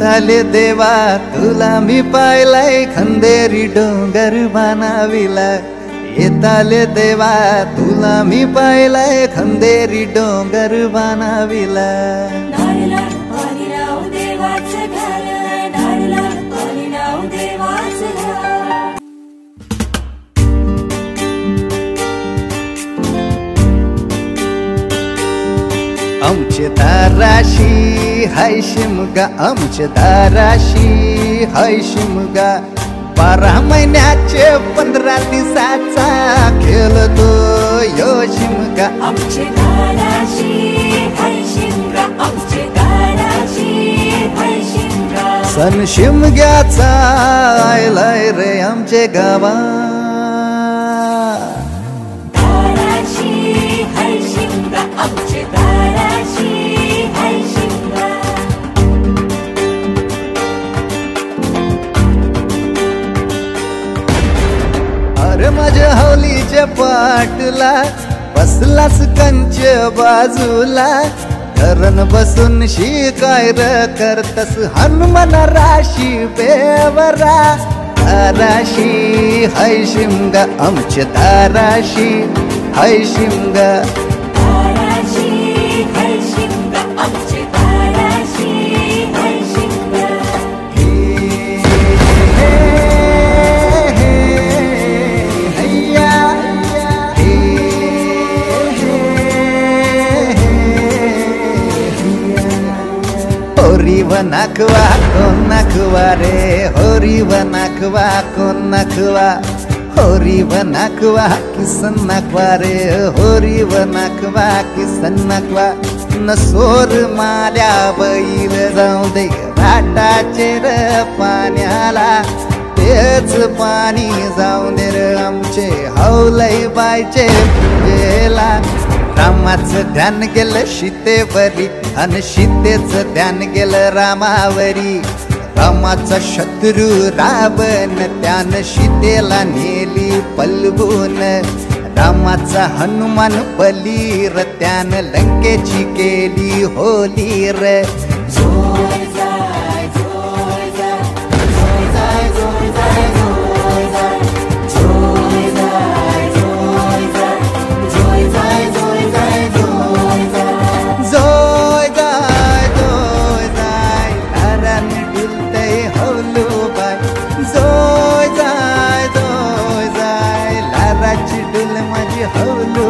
येताले देवा तुला मी पाहिलाय खंदेरी डोंगर बनाविला येताले देवा तुला मी पाहिलाय खंदेरी डोंगर बनाविला आमचे दाराशी हाय शिमगा आमचे दाराशी हाय शिमगा 12 महिन्याचे 15 दिवसाचा खेळतो यो शिमगा आमचे दाराशी हाय शिमगा आमचे दाराशी हाय शिमगा सण शिमग्याचा आयलाय रे आमचे गावा दाराशी हाय शिमगा आमचे दाराशी हाय शिमगा अरे माझ्या हौलीच्या पाटला बसलास कंच बाजूला धरण बसून शिकाय र करतस हनुमान राशी बेवरा दाराशी हाय शिमगा आमच्या दाराशी हाय शिमगा दाराशी हाय शिमगा आमचे दाराशी हाय शिमगा होरी व नाखवा कोण नाखवा रे होरी व नाखवा कोण नाखवा होरी व नाखवा किसन नाखवा रे होरी व नाखवा किसन नाखवा नसोर माल्या बैल जाऊ दे घाटाचे र पाण्याला तेच पाणी जाऊ दे र आमचे हौलई बायचे पूजेला रामाचं ध्यान गेलं सीतेवरी अन सीतेचं ध्यान गेलं रामावरी रामाचा शत्रू रावण त्यानं सीतेला नेली पलवून रामाचा हनुमान बली र त्यानं लंकेची केली होली र जोय जाय जोय जाय जोय जाय जोय जाय जोय जाय जोय जाय जोय जाय जोय जाय जोय जाय जोय जाय जोय जाय जोय जाय तारान डुलतय हौलू बाय जोय जाय लाराची डुल माझी हौलू